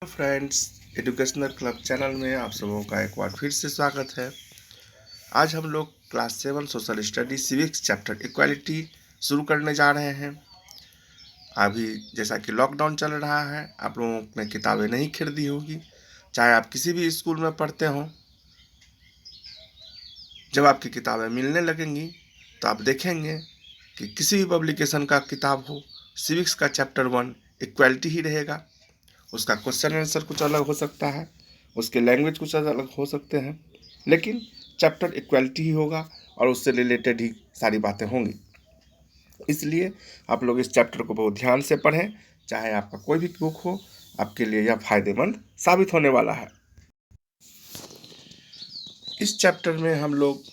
Friends, educational club channel में आप सबों का एक बार फिर से स्वागत है। आज हम लोग class 7 social study civics chapter equality शुरू करने जा रहे हैं। अभी जैसा कि लॉकडाउन चल रहा है, आप लोगों ने किताबें नहीं खरीदी होगी, चाहे आप किसी भी स्कूल में पढ़ते हो। जब आपकी किताबें मिलने लगेंगी तो आप देखेंगे कि किसी भी पब्लिकेशन का किताब हो, सिविक्स का चैप्टर 1 इक्वालिटी ही रहेगा। उसका क्वेश्चन आंसर कुछ अलग हो सकता है, उसके लैंग्वेज कुछ अलग हो सकते हैं, लेकिन चैप्टर इक्वालिटी ही होगा और उससे रिलेटेड ही सारी बातें होंगी। इसलिए आप लोग इस चैप्टर को बहुत ध्यान से पढ़ें, चाहे आपका कोई भी बुक हो, आपके लिए यह फायदेमंद साबित होने वाला है। इस चैप्टर में हम लोग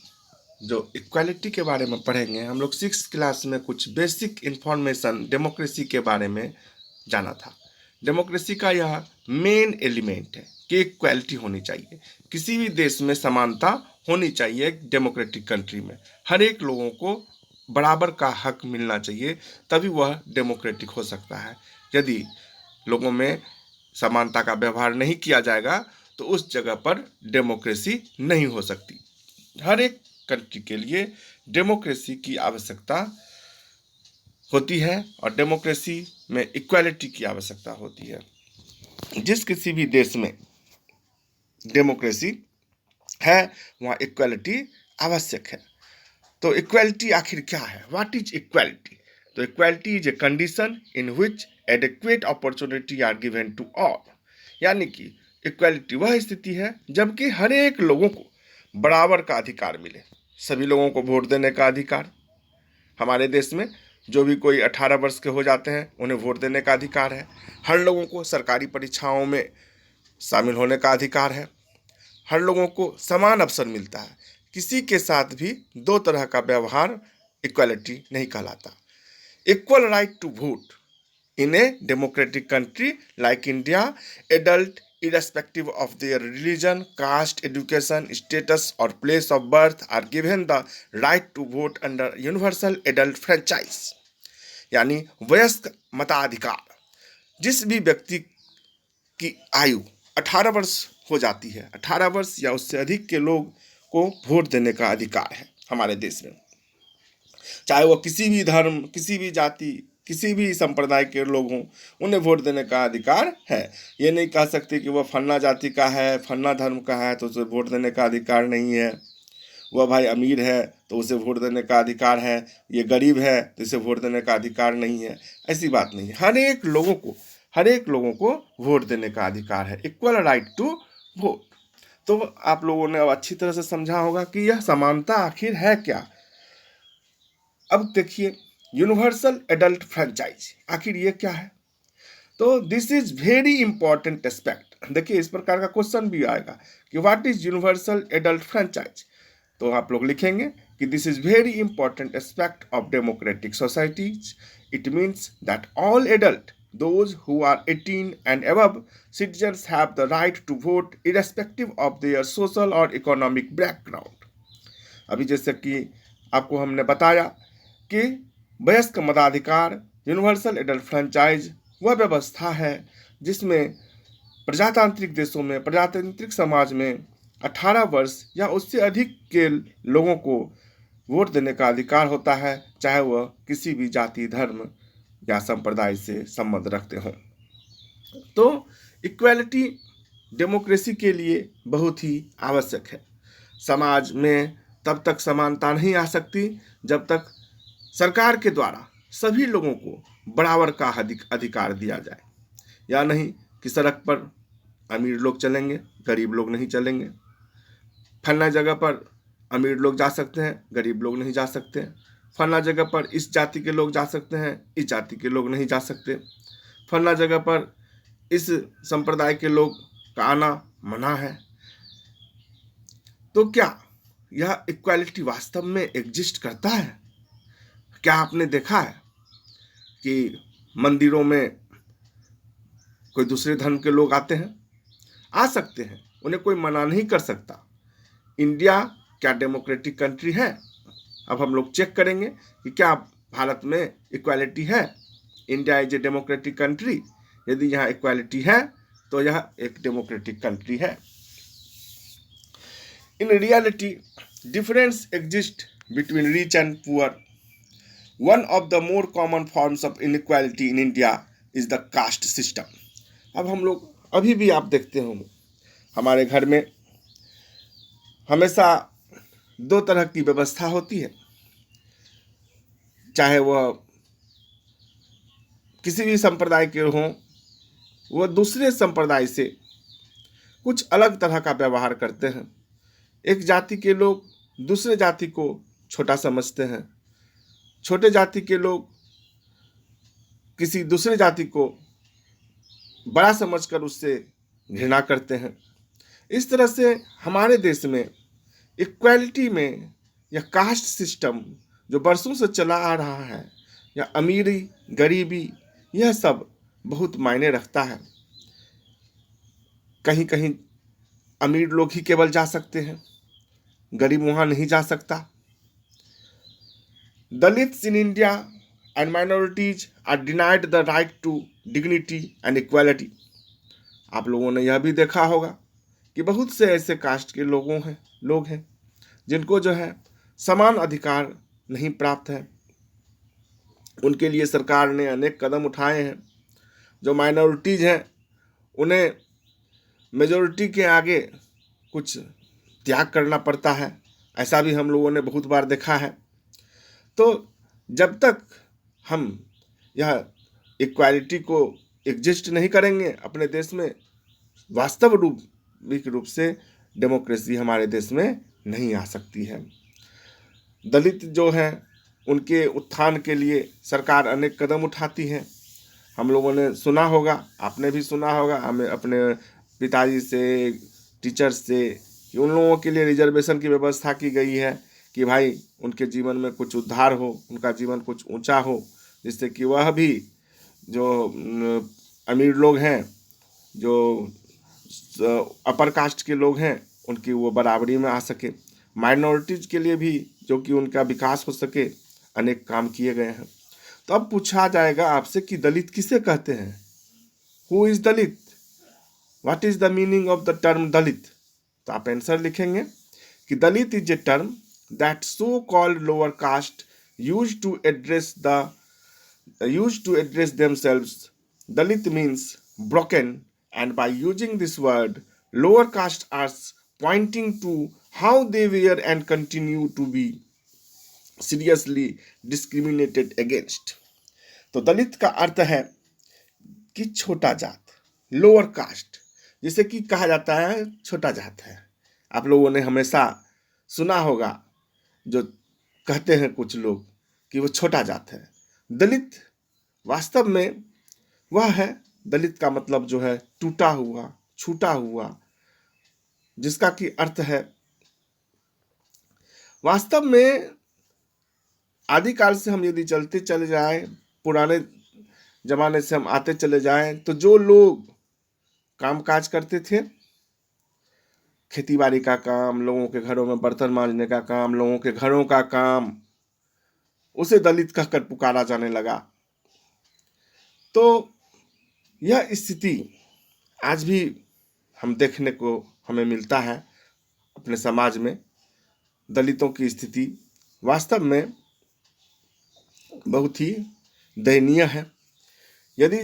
जो इक्वालिटी के बारे में पढ़ेंगे, हम लोग 6th क्लास में कुछ बेसिक इंफॉर्मेशन डेमोक्रेसी के बारे में जाना था। डेमोक्रेसी का यह मेन एलिमेंट है कि इक्वालिटी होनी चाहिए, किसी भी देश में समानता होनी चाहिए। एक डेमोक्रेटिक कंट्री में हर एक लोगों को बराबर का हक मिलना चाहिए, तभी वह डेमोक्रेटिक हो सकता है। यदि लोगों में समानता का व्यवहार नहीं किया जाएगा तो उस जगह पर डेमोक्रेसी नहीं हो सकती। हर एक कंट्री के लिए डेमोक्रेसी की आवश्यकता होती है और डेमोक्रेसी में इक्वालिटी की आवश्यकता होती है। जिस किसी भी देश में डेमोक्रेसी है वहाँ इक्वालिटी आवश्यक है। तो इक्वालिटी आखिर क्या है? What is equality? तो equality is a condition in which adequate opportunity are given to all. यानी कि इक्वालिटी वह स्थिति है जबकि हर एक लोगों को बराबर का अधिकार मिले। सभी लोगों को वोट देने का अधिकार। हमारे देश में जो भी कोई 18 वर्ष के हो जाते हैं उन्हें वोट देने का अधिकार है। हर लोगों को सरकारी परीक्षाओं में शामिल होने का अधिकार है। हर लोगों को समान अवसर मिलता है। किसी के साथ भी दो तरह का व्यवहार इक्वालिटी नहीं कहलाता। Equal right to vote in a democratic country like India, adult irrespective of their religion, caste, education, status or place of birth are given the right to vote under universal adult franchise। यानी वयस्क मताधिकार। जिस भी व्यक्ति की आयु 18 वर्ष हो जाती है, 18 वर्ष या उससे अधिक के लोग को वोट देने का अधिकार है हमारे देश में। चाहे वह किसी भी धर्म, किसी भी जाति, किसी भी संप्रदाय के लोग हों, उन्हें वोट देने का अधिकार है। ये नहीं कह सकते कि वह फन्ना जाति का है, फन्ना धर्म का है तो उसे वोट देने का अधिकार नहीं है। वह भाई अमीर है तो उसे वोट देने का अधिकार है, ये गरीब है तो इसे वोट देने का अधिकार नहीं है। ऐसी बात नहीं है। हर एक लोगों को वोट देने का अधिकार है। Equal right to vote. तो आप लोगों ने अब अच्छी तरह से समझा होगा कि यह समानता आखिर है क्या। अब देखिए, यूनिवर्सल एडल्ट फ्रेंचाइज आखिर ये क्या है? तो this is very important aspect. देखिए, इस प्रकार का क्वेश्चन भी आएगा कि what is universal adult franchise. तो आप लोग लिखेंगे कि this is very important aspect of democratic societies. It means that all adult, those who are 18 and above citizens, have the right to vote irrespective of their social or economic background। अभी जैसे कि आपको हमने बताया कि वयस्क मताधिकार, universal adult franchise वह व्यवस्था है जिसमें प्रजातांत्रिक देशों में, प्रजातांत्रिक समाज में 18 वर्ष या उससे अधिक के लोगों को वोट देने का अधिकार होता है, चाहे वह किसी भी जाति, धर्म या संप्रदाय से संबंध रखते हों। तो इक्वालिटी डेमोक्रेसी के लिए बहुत ही आवश्यक है। समाज में तब तक समानता नहीं आ सकती जब तक सरकार के द्वारा सभी लोगों को बराबर का अधिकार दिया जाए। या नहीं कि सड़क पर अमीर लोग चलेंगे, गरीब लोग नहीं चलेंगे। फलना जगह पर अमीर लोग जा सकते हैं, गरीब लोग नहीं जा सकते। फलना जगह पर इस जाति के लोग जा सकते हैं, इस जाति के लोग नहीं जा सकते। फलना जगह पर इस संप्रदाय के लोग का आना मना है। तो क्या यह इक्वालिटी वास्तव में एग्जिस्ट करता है? क्या आपने देखा है कि मंदिरों में कोई दूसरे धर्म के लोग आते हैं? आ सकते हैं, उन्हें कोई मना नहीं कर सकता। इंडिया क्या डेमोक्रेटिक कंट्री है? अब हम लोग चेक करेंगे कि क्या भारत में इक्वालिटी है। India is a democratic country. यदि यहाँ इक्वालिटी है तो यह एक डेमोक्रेटिक कंट्री है। In reality difference exist between rich and poor. One of the more common forms of inequality in India is the caste system. अब हम लोग अभी भी आप देखते होंगे हमारे घर में हमेशा दो तरह की व्यवस्था होती है, चाहे वह किसी भी संप्रदाय के हों, वह दूसरे संप्रदाय से कुछ अलग तरह का व्यवहार करते हैं। एक जाति के लोग दूसरे जाति को छोटा समझते हैं, छोटे जाति के लोग किसी दूसरे जाति को बड़ा समझकर उससे घृणा करते हैं। इस तरह से हमारे देश में इक्वालिटी में यह कास्ट सिस्टम जो बरसों से चला आ रहा है, या अमीरी गरीबी, यह सब बहुत मायने रखता है। कहीं कहीं अमीर लोग ही केवल जा सकते हैं, गरीब वहाँ नहीं जा सकता। Dalits in India and minorities are denied the right to dignity and equality. आप लोगों ने यह भी देखा होगा कि बहुत से ऐसे कास्ट के लोग हैं जिनको जो है समान अधिकार नहीं प्राप्त है। उनके लिए सरकार ने अनेक कदम उठाए हैं। जो माइनॉरिटीज हैं उन्हें मेजॉरिटी के आगे कुछ त्याग करना पड़ता है, ऐसा भी हम लोगों ने बहुत बार देखा है। तो जब तक हम यह इक्वालिटी को एग्जिस्ट नहीं करेंगे अपने देश में, वास्तविक रूप से डेमोक्रेसी हमारे देश में नहीं आ सकती है। दलित जो हैं उनके उत्थान के लिए सरकार अनेक कदम उठाती है। हम लोगों ने सुना होगा, आपने भी सुना होगा, हमें अपने पिताजी से, टीचर्स से, कि उन लोगों के लिए रिजर्वेशन की व्यवस्था की गई है कि भाई उनके जीवन में कुछ उद्धार हो, उनका जीवन कुछ ऊंचा हो, जिससे कि वह भी जो अमीर लोग हैं, जो अपर कास्ट के लोग हैं, उनकी वो बराबरी में आ सके। माइनॉरिटीज के लिए भी जो कि उनका विकास हो सके, अनेक काम किए गए हैं। तो अब पूछा जाएगा आपसे कि दलित किसे कहते हैं? Who is Dalit? What is the meaning of the term Dalit? तो आप आंसर लिखेंगे कि Dalit is a term that so called lower caste used to address themselves. Dalit means broken, and by using this word, lower caste are pointing to how they were and continue to be seriously discriminated against. तो दलित का अर्थ है कि छोटा जात, lower caste, जिसे कि कहा जाता है छोटा जात है। आप लोगों ने हमेशा सुना होगा जो कहते हैं कुछ लोग कि वो छोटा जात है। दलित वास्तव में वह है, दलित का मतलब जो है टूटा हुआ, छूटा हुआ, जिसका कि अर्थ है वास्तव में आदिकाल से हम यदि चलते चले जाएं, पुराने जमाने से हम आते चले जाएं, तो जो लोग कामकाज करते थे, खेतीबाड़ी का काम, लोगों के घरों में बर्तन मांजने का काम, लोगों के घरों का काम, उसे दलित कहकर पुकारा जाने लगा। तो यह स्थिति आज भी हम देखने को हमें मिलता है अपने समाज में। दलितों की स्थिति वास्तव में बहुत ही दयनीय है। यदि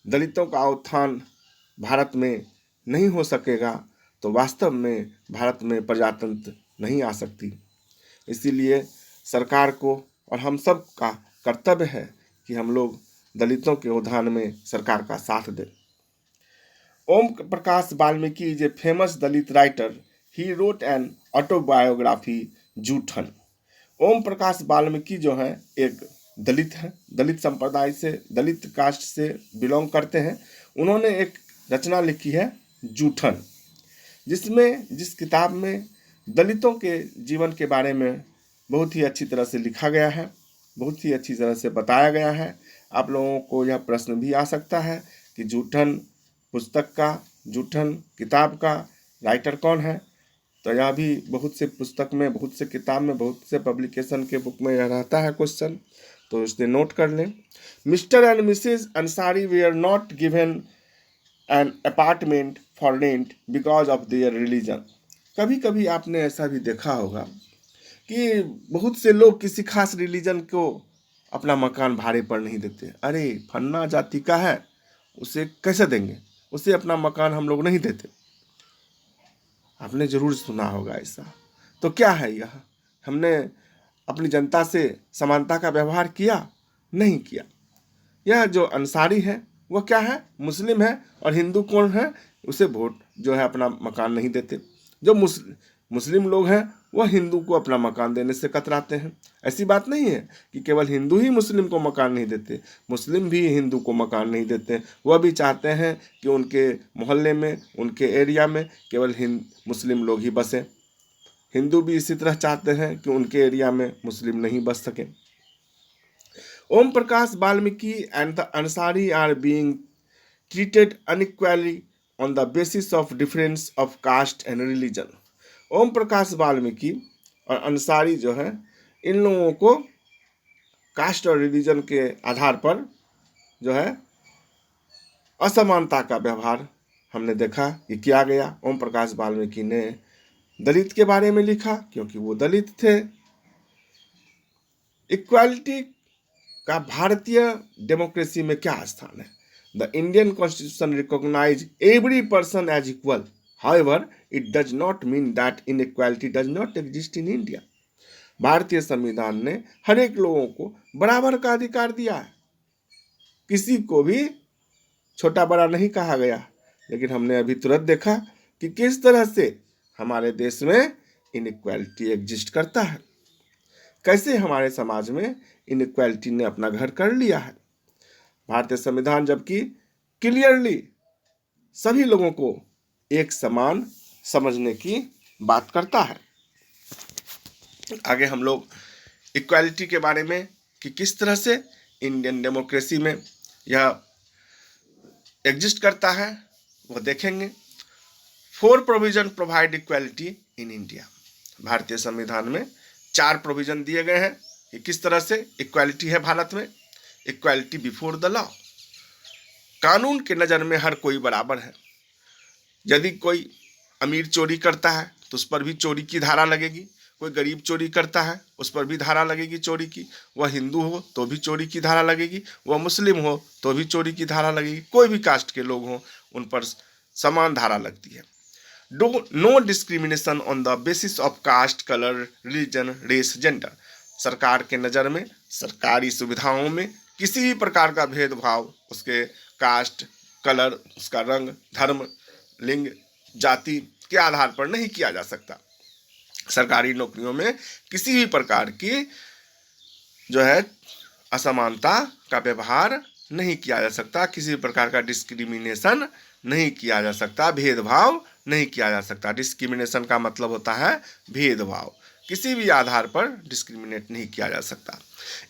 दलितों का उत्थान भारत में नहीं हो सकेगा तो वास्तव में भारत में प्रजातंत्र नहीं आ सकती। इसीलिए सरकार को और हम सब का कर्तव्य है कि हम लोग दलितों के उत्थान में सरकार का साथ दें। Om Prakash Valmiki is a famous Dalit writer. He wrote an autobiography Joothan. Om Prakash Valmiki जो हैं एक दलित हैं, दलित संप्रदाय से, दलित कास्ट से बिलोंग करते हैं। उन्होंने एक रचना लिखी है जूठन, जिस किताब में दलितों के जीवन के बारे में बहुत ही अच्छी तरह से लिखा गया है, बहुत ही अच्छी तरह से बताया गया है। आप लोगों को यह प्रश्न भी आ सकता है कि जूठन पुस्तक का, जूठन किताब का राइटर कौन है? तो यह भी बहुत से पुस्तक में, बहुत से किताब में, बहुत से पब्लिकेशन के बुक में यह रहता है क्वेश्चन, तो इससे नोट कर लें। Mr and Mrs Ansari they are not given an apartment for rent because of their religion. कभी कभी आपने ऐसा भी देखा होगा कि बहुत से लोग किसी खास रिलीजन को अपना मकान भाड़े पर नहीं देते। अरे फन्ना जाति का है, उसे कैसे देंगे, उसे अपना मकान हम लोग नहीं देते। आपने जरूर सुना होगा ऐसा। तो क्या है यह? हमने अपनी जनता से समानता का व्यवहार किया? नहीं किया। यह जो अंसारी है वह क्या है, मुस्लिम है, और हिंदू कौन है, उसे वोट जो है अपना मकान नहीं देते। जो मुस्लिम लोग हैं वह हिंदू को अपना मकान देने से कतराते हैं। ऐसी बात नहीं है कि केवल हिंदू ही मुस्लिम को मकान नहीं देते, मुस्लिम भी हिंदू को मकान नहीं देते। वह भी चाहते हैं कि उनके मोहल्ले में, उनके एरिया में केवल मुस्लिम लोग ही बसें। हिंदू भी इसी तरह चाहते हैं कि उनके एरिया में मुस्लिम नहीं बस सकें। Om Prakash Valmiki and the Ansari are being treated unequally on the basis of difference of caste and religion. ओम प्रकाश वाल्मीकि और अंसारी जो है, इन लोगों को कास्ट और रिलीजन के आधार पर जो है असमानता का व्यवहार हमने देखा कि किया गया। ओम प्रकाश वाल्मीकि ने दलित के बारे में लिखा क्योंकि वो दलित थे। इक्वालिटी का भारतीय डेमोक्रेसी में क्या स्थान है? The Indian constitution recognize every person as equal, however it does not mean that inequality does not exist in India. भारतीय संविधान ने हर एक लोगों को बराबर का अधिकार दिया है, किसी को भी छोटा बड़ा नहीं कहा गया। लेकिन हमने अभी तुरंत देखा कि किस तरह से हमारे देश में इनइक्वालिटी एग्जिस्ट करता है, कैसे हमारे समाज में इनइक्वालिटी ने अपना घर कर लिया है। भारतीय संविधान जबकि क्लियरली सभी लोगों को एक समान समझने की बात करता है। आगे हम लोग इक्वालिटी के बारे में कि किस तरह से इंडियन डेमोक्रेसी में यह एग्जिस्ट करता है वो देखेंगे। 4 provision provide equality in India. भारतीय संविधान में 4 प्रोविजन दिए गए हैं कि किस तरह से इक्वालिटी है भारत में। इक्वालिटी बिफोर द लॉ, कानून के नज़र में हर कोई बराबर है। यदि कोई अमीर चोरी करता है तो उस पर भी चोरी की धारा लगेगी, कोई गरीब चोरी करता है उस पर भी धारा लगेगी चोरी की। वह हिंदू हो तो भी चोरी की धारा लगेगी, वह मुस्लिम हो तो भी चोरी की धारा लगेगी, कोई भी कास्ट के लोग हों उन पर समान धारा लगती है। No discrimination on the basis of caste, colour, religion, race, gender. सरकार के नज़र में सरकारी सुविधाओं में किसी भी प्रकार का भेदभाव उसके कास्ट, कलर, उसका रंग, धर्म, लिंग, जाति के आधार पर नहीं किया जा सकता। सरकारी नौकरियों में किसी भी प्रकार की जो है असमानता का व्यवहार नहीं किया जा सकता, किसी भी प्रकार का डिस्क्रिमिनेशन नहीं किया जा सकता, भेदभाव नहीं किया जा सकता। डिस्क्रिमिनेशन का मतलब होता है भेदभाव, किसी भी आधार पर डिस्क्रिमिनेट नहीं किया जा सकता।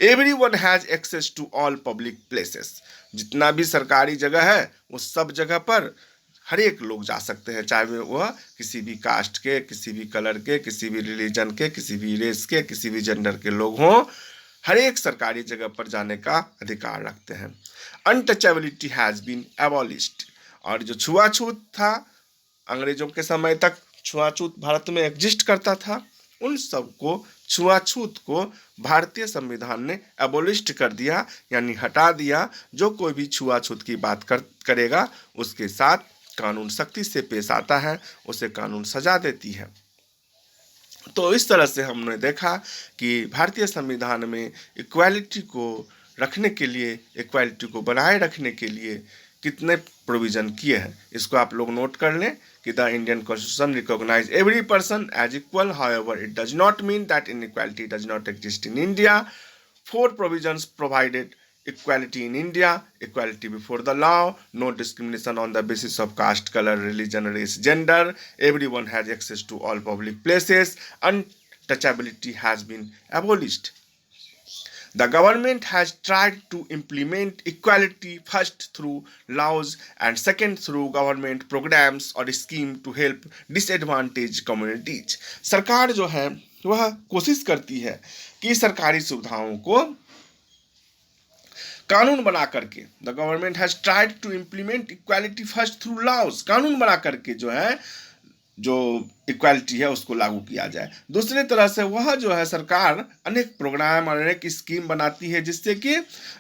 Everyone has access to all public places. जितना भी सरकारी जगह है उस सब जगह पर हर एक लोग जा सकते हैं, चाहे वह किसी भी कास्ट के, किसी भी कलर के, किसी भी रिलीजन के, किसी भी रेस के, किसी भी जेंडर के लोग हों, हर एक सरकारी जगह पर जाने का अधिकार रखते हैं। Untouchability has been abolished. और जो छुआछूत था, अंग्रेजों के समय तक छुआछूत भारत में एग्जिस्ट करता था, उन सब को, छुआछूत को भारतीय संविधान ने एबोलिस्ट कर दिया, यानी हटा दिया। जो कोई भी छुआछूत की बात करेगा उसके साथ कानून सख्ती से पेश आता है, उसे कानून सजा देती है। तो इस तरह से हमने देखा कि भारतीय संविधान में इक्वालिटी को रखने के लिए, इक्वालिटी को बनाए रखने के लिए कितने प्रोविज़न किए हैं, इसको आप लोग नोट कर लें कि the Indian constitution recognize every person as equal, however it does not mean that inequality does not exist in India. 4 provisions provided equality in India: equality before the law, no discrimination on the basis of caste, color, religion, race, gender, everyone has access to all public places, untouchability has been abolished. The government has tried to implement equality first through laws and second through government programs or scheme to help disadvantaged communities. सरकार जो है वह कोशिश करती है कि सरकारी सुविधाओं को कानून बना करके, the government has tried to implement equality first through laws, कानून बना करके जो है जो इक्वालिटी है उसको लागू किया जाए। दूसरी तरह से वह जो है सरकार अनेक प्रोग्राम और अनेक स्कीम बनाती है जिससे कि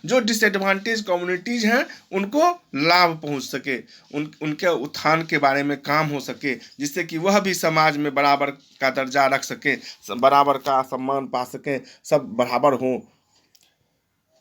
जो डिसएडवांटेज कम्युनिटीज हैं उनको लाभ पहुंच सके, उनके उत्थान के बारे में काम हो सके, जिससे कि वह भी समाज में बराबर का दर्जा रख सके, बराबर का सम्मान पा सके, सब बराबर हों।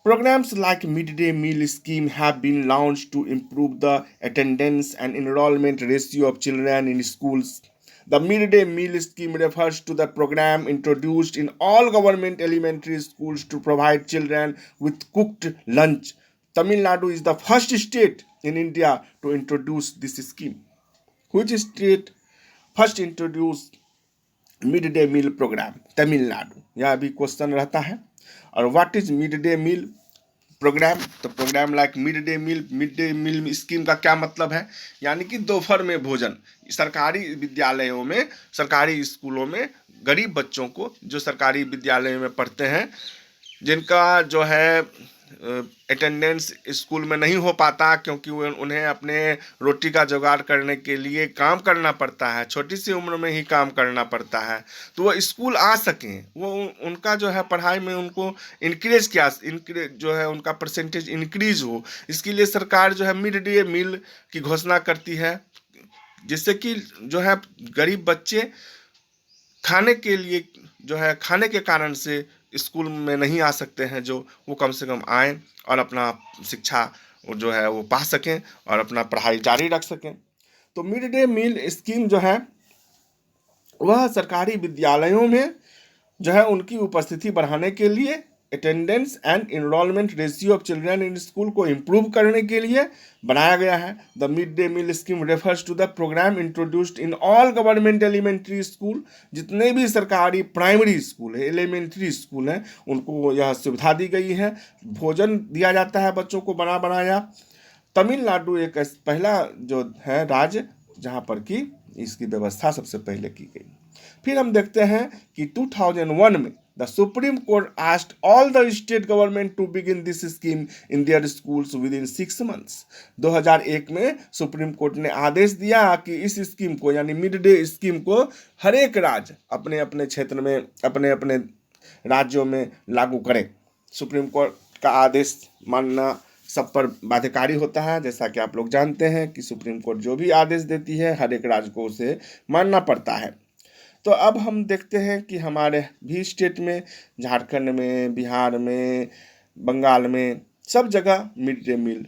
Programs like midday meal scheme have been launched to improve the attendance and enrollment ratio of children in schools. The midday meal scheme refers to the program introduced in all government elementary schools to provide children with cooked lunch. Tamil Nadu is the first state in India to introduce this scheme. Which state first introduced midday meal program? Tamil Nadu. यह अभी question रहता है। और what is mid day meal program? तो program like mid day meal scheme का क्या मतलब है? यानी कि दोपहर में भोजन सरकारी विद्यालयों में, सरकारी स्कूलों में गरीब बच्चों को जो सरकारी विद्यालयों में पढ़ते हैं, जिनका जो है अटेंडेंस स्कूल में नहीं हो पाता क्योंकि उन्हें अपने रोटी का जुगाड़ करने के लिए काम करना पड़ता है, छोटी सी उम्र में ही काम करना पड़ता है, तो वो स्कूल आ सकें, वो उनका जो है पढ़ाई में उनको इंक्रीज जो है उनका परसेंटेज इंक्रीज हो, इसके लिए सरकार जो है मिड डे मील की घोषणा करती है, जिससे कि जो है गरीब बच्चे खाने के लिए जो है खाने के कारण से स्कूल में नहीं आ सकते हैं, जो वो कम से कम आएँ और अपना शिक्षा जो है वो पा सकें और अपना पढ़ाई जारी रख सकें। तो मिड डे मील स्कीम जो है वह सरकारी विद्यालयों में जो है उनकी उपस्थिति बढ़ाने के लिए, attendance and enrolment ratio of children in school को इम्प्रूव करने के लिए बनाया गया है। The mid day meal scheme refers to the programme introduced in all government elementary school. जितने भी सरकारी प्राइमरी स्कूल है, एलिमेंट्री स्कूल हैं, उनको यह सुविधा दी गई है, भोजन दिया जाता है बच्चों को बना बनाया। तमिलनाडु एक पहला जो है राज्य जहाँ पर कि इसकी व्यवस्था सबसे पहले की गई। फिर हम देखते हैं कि 2001 में the supreme court asked all the state government to begin this scheme in their schools within 6 months. 2001 में सुप्रीम कोर्ट ने आदेश दिया कि इस स्कीम को यानी मिड डे स्कीम को हर एक राज्य अपने अपने क्षेत्र में, अपने अपने राज्यों में लागू करें। सुप्रीम कोर्ट का आदेश मानना सब पर बाध्यकारी होता है, जैसा कि आप लोग जानते हैं कि सुप्रीम कोर्ट जो भी आदेश देती है हर एक राज्य को उसे मानना पड़ता है। तो अब हम देखते हैं कि हमारे भी स्टेट में, झारखंड में, बिहार में, बंगाल में, सब जगह मिड डे मील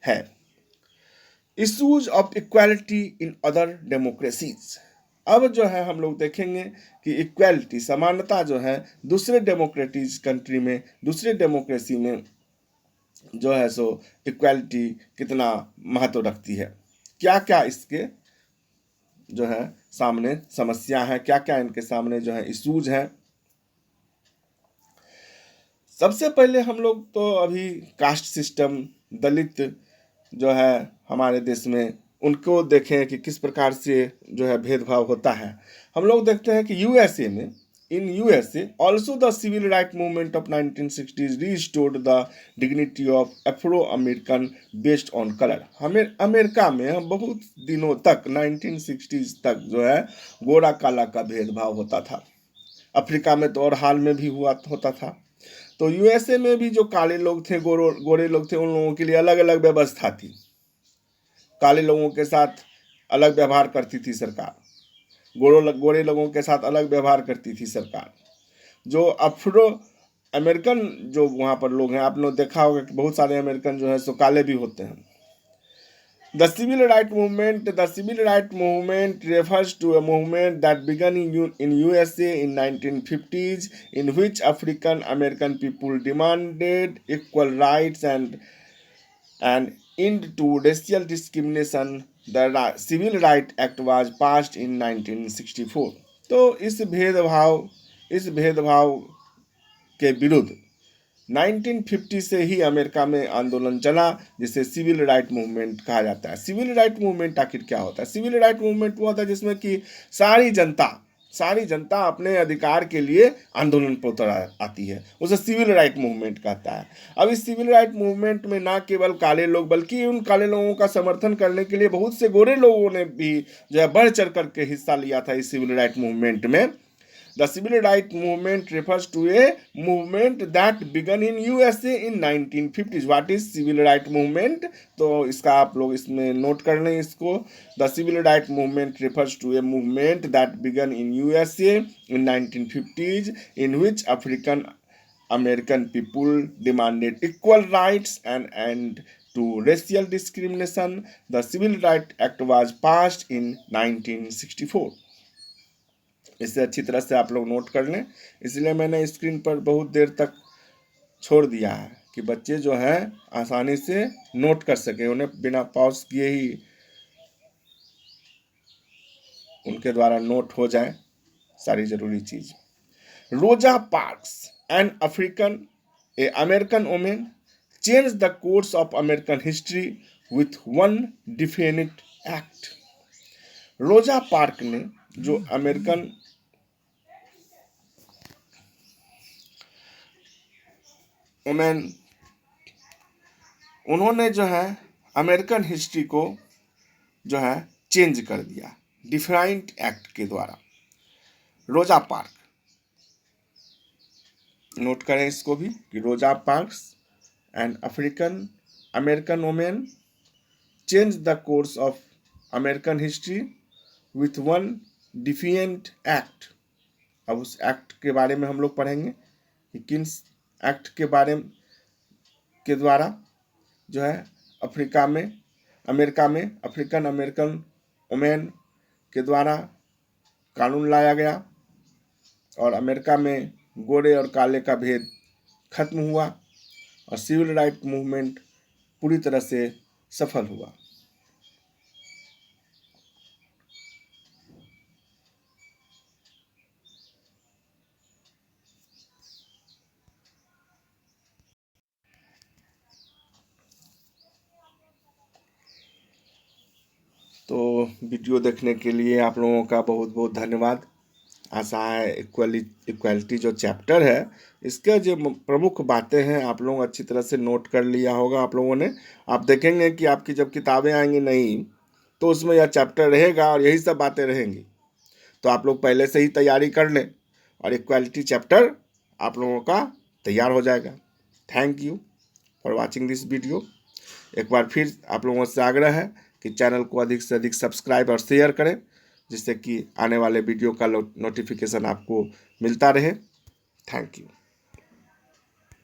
है। Issues of equality in other democracies. अब जो है हम लोग देखेंगे कि इक्वालिटी, समानता जो है दूसरे डेमोक्रेटिक कंट्री में, दूसरे डेमोक्रेसी में जो है सो इक्वालिटी कितना महत्व रखती है, क्या क्या इसके जो है सामने समस्या है, क्या क्या इनके सामने जो है इश्यूज हैं। सबसे पहले हम लोग तो अभी कास्ट सिस्टम, दलित जो है हमारे देश में, उनको देखें कि किस प्रकार से जो है भेदभाव होता है। हम लोग देखते हैं कि यूएसए में, in USA also the civil right movement of 1960s restored the dignity of Afro-American based on color। हमें अमेरिका में बहुत दिनों तक 1960s तक जो है गोरा काला का भेदभाव होता था। अफ्रीका में तो और हाल में भी होता था। तो यूएसए में भी जो काले लोग थे, गोरे लोग थे, उन लोगों के लिए अलग अलग व्यवस्था थी। काले लोगों के साथ अलग व्यवहार करती थी सरकार, गोरे लोगों के साथ अलग व्यवहार करती थी सरकार। जो अफ्रो अमेरिकन जो वहाँ पर लोग हैं, आप लोग देखा होगा कि बहुत सारे अमेरिकन जो है सो काले भी होते हैं। The civil right movement refers to a movement that began in USA in 1950s in which African American people demanded equal rights and end to racial discrimination। The Civil Rights Act was passed in 1964। तो इस भेदभाव के विरुद्ध 1950 से ही America में आंदोलन चला, जिसे सिविल राइट मूवमेंट कहा जाता है। सिविल राइट मूवमेंट आखिर क्या होता है? सिविल राइट मूवमेंट वो होता है जिसमें कि सारी जनता सारी जनता अपने अधिकार के लिए आंदोलन पर उतर आती है, उसे सिविल राइट मूवमेंट कहता है। अब इस सिविल राइट मूवमेंट में ना केवल काले लोग बल्कि उन काले लोगों का समर्थन करने के लिए बहुत से गोरे लोगों ने भी जो है बढ़ चढ़ करके हिस्सा लिया था इस सिविल राइट मूवमेंट में। The civil rights movement refers to a movement that began in USA in 1950s. What is civil rights movement? तो इसका आप लोग इसमें नोट कर लें इसको। The civil rights movement refers to a movement that began in USA in 1950s, in which African American people demanded equal rights and end to racial discrimination. The Civil Rights Act was passed in 1964. इससे अच्छी तरह से आप लोग note कर लें, इसलिए मैंने स्क्रीन पर बहुत देर तक छोड़ दिया है कि बच्चे जो है आसानी से नोट कर सके, उन्हें बिना पॉज किए ही उनके द्वारा नोट हो जाए सारी जरूरी चीज। रोजा parks an American women change the course of American history with one definite act. रोजा पार्क ने जो अमेरिकन वुमेन, उन्होंने जो है अमेरिकन हिस्ट्री को जो है चेंज कर दिया डिफाइंड एक्ट के द्वारा। रोजा पार्क नोट करें इसको भी कि Rosa Parks and American women change the course of American history with one defiant act. अब उस एक्ट के बारे में हम लोग पढ़ेंगे कि किन एक्ट के बारे के द्वारा जो है अमेरिका में अफ्रीकन अमेरिकन वुमेन के द्वारा कानून लाया गया और अमेरिका में गोरे और काले का भेद खत्म हुआ और सिविल राइट मूवमेंट पूरी तरह से सफल हुआ। तो वीडियो देखने के लिए आप लोगों का बहुत बहुत धन्यवाद। आशा है इक्वालिटी जो चैप्टर है इसके जो प्रमुख बातें हैं आप लोग अच्छी तरह से नोट कर लिया होगा आप लोगों ने। आप देखेंगे कि आपकी जब किताबें आएंगी नहीं तो उसमें यह चैप्टर रहेगा और यही सब बातें रहेंगी, तो आप लोग पहले से ही तैयारी कर लें और इक्वालिटी चैप्टर आप लोगों का तैयार हो जाएगा। Thank you for watching this video. एक बार फिर आप लोगों से आग्रह है कि चैनल को अधिक से अधिक सब्सक्राइब और शेयर करें जिससे कि आने वाले वीडियो का नोटिफिकेशन आपको मिलता रहे। Thank you.